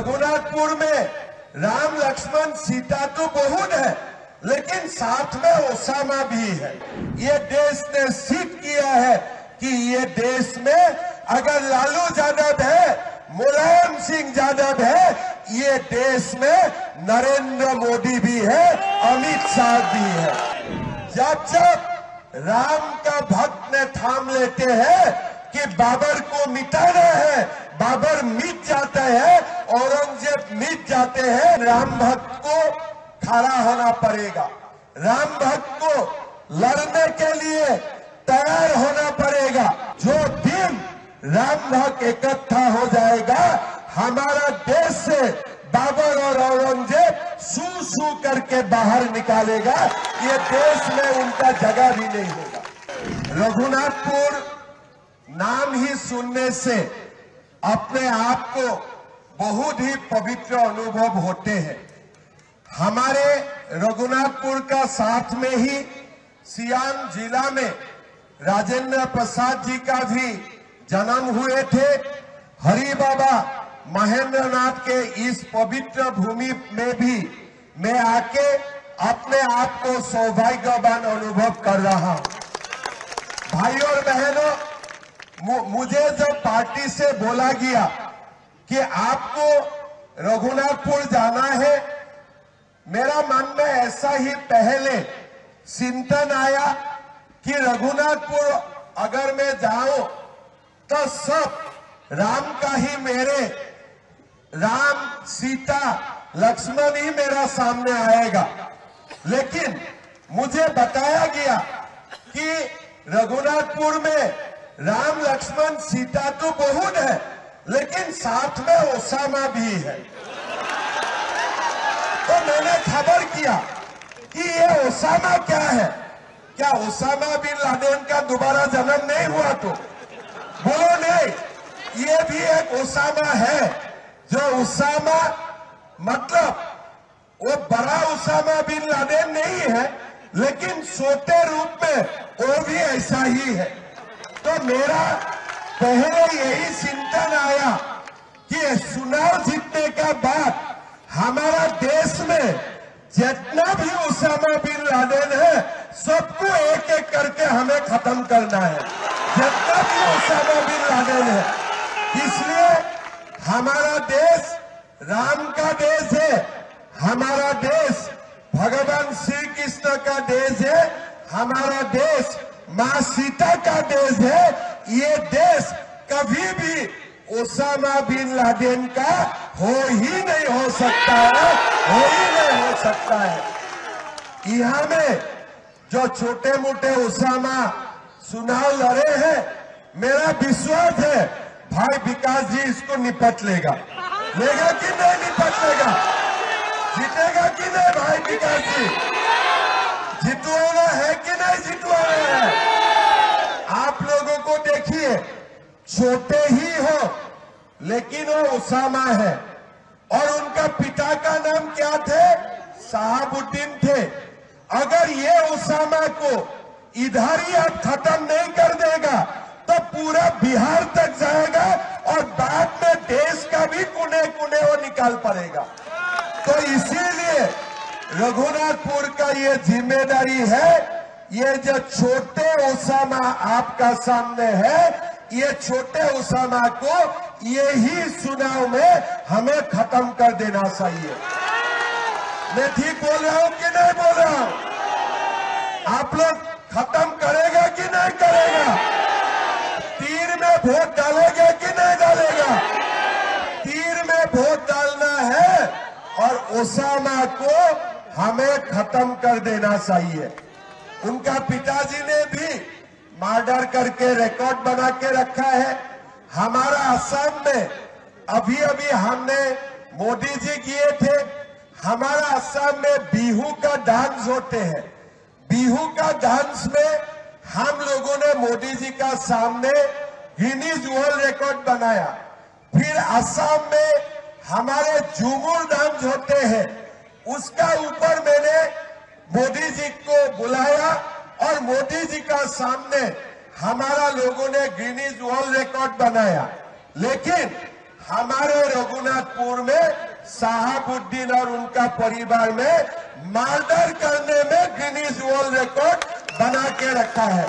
रघुनाथपुर में राम लक्ष्मण सीता तो बहुत है, लेकिन साथ में ओसामा भी है। ये देश ने सिद्ध किया है कि ये देश में अगर लालू यादव है, मुलायम सिंह यादव है, ये देश में नरेंद्र मोदी भी है, अमित शाह भी है। जब राम का भक्त ने ठान लेते हैं कि बाबर को मिटाना है, बाबर मिट जाता है, औरंगजेब मिट जाते हैं, राम भक्त को खड़ा होना पड़ेगा। राम भक्त को लड़ने के लिए तैयार होना पड़ेगा। जो दिन राम भक्त इकट्ठा हो जाएगा, हमारा देश से बाबर और औरंगजेब सू सू करके बाहर निकालेगा। ये देश में उनका जगह भी नहीं होगा। रघुनाथपुर नाम ही सुनने से अपने आप को बहुत ही पवित्र अनुभव होते हैं। हमारे रघुनाथपुर का साथ में ही सियान जिला में राजेंद्र प्रसाद जी का भी जन्म हुए थे। हरि बाबा महेंद्र नाथ के इस पवित्र भूमि में भी मैं आके अपने आप को सौभाग्यवान अनुभव कर रहा हूं। भाई और बहनों, मुझे जब पार्टी से बोला गया कि आपको रघुनाथपुर जाना है, मेरा मन में ऐसा ही पहले चिंतन आया कि रघुनाथपुर अगर मैं जाऊं तो सब राम का ही मेरे राम सीता लक्ष्मण ही मेरा सामने आएगा। लेकिन मुझे बताया गया कि रघुनाथपुर में राम लक्ष्मण सीता तो बहुत है, लेकिन साथ में ओसामा भी है। तो मैंने खबर किया कि ये ओसामा क्या है। क्या ओसामा बिन लादेन का दोबारा जन्म नहीं हुआ? तो बोलो नहीं, ये भी एक ओसामा है। जो ओसामा मतलब वो बड़ा ओसामा बिन लादेन नहीं है, लेकिन छोटे रूप में वो भी ऐसा ही है। तो मेरा पहले यही चिंतन आया कि चुनाव जीतने के बाद हमारा देश में जितना भी ओसामा बिन लादेन है, सबको एक एक करके हमें खत्म करना है। जितना भी ओसामा बिन लादेन है, इसलिए हमारा देश राम का देश है, हमारा देश भगवान श्री कृष्ण का देश है, हमारा देश माँ सीता का देश है। ये देश कभी भी ओसामा बिन लादेन का हो ही नहीं हो सकता है, हो ही नहीं हो सकता है। यहाँ में जो छोटे मोटे ओसामा चुनाव लड़े हैं, मेरा विश्वास है भाई विकास जी इसको निपट लेगा। लेगा कि नहीं निपट लेगा? जीतेगा कि नहीं भाई विकास जी? जितवाना है कि नहीं जितवाना है? आप लोगों को देखिए, छोटे ही हो लेकिन वो ओसामा है। और उनका पिता का नाम क्या थे? शहाबुद्दीन थे। अगर ये ओसामा को इधर ही अब खत्म नहीं कर देगा तो पूरा बिहार तक जाएगा और बाद में देश का भी कोने कोने वो निकाल पड़ेगा। तो इसीलिए रघुनाथपुर का ये जिम्मेदारी है। ये जो छोटे ओसामा आपका सामने है, ये छोटे ओसामा को यही चुनाव में हमें खत्म कर देना चाहिए। मैं ठीक बोल रहा हूं कि नहीं बोल रहा हूं? आप लोग खत्म करेगा कि नहीं करेगा? तीर में वोट डालेगा कि नहीं डालेगा? तीर में वोट डालना है और ओसामा को हमें खत्म कर देना चाहिए। उनका पिताजी ने भी मर्डर करके रिकॉर्ड बना के रखा है। हमारा असम में अभी अभी हमने मोदी जी किए थे। हमारा असम में बिहू का डांस होते हैं। बिहू का डांस में हम लोगों ने मोदी जी का सामने गिनीज वर्ल्ड रिकॉर्ड बनाया। फिर असम में हमारे झूमर डांस होते हैं, उसका ऊपर मैंने मोदी जी को बुलाया और मोदी जी का सामने हमारा लोगों ने गिनीज वर्ल्ड रिकॉर्ड बनाया। लेकिन हमारे रघुनाथपुर में साहबुद्दीन और उनका परिवार में मर्डर करने में गिनीज वर्ल्ड रिकॉर्ड बना के रखा है।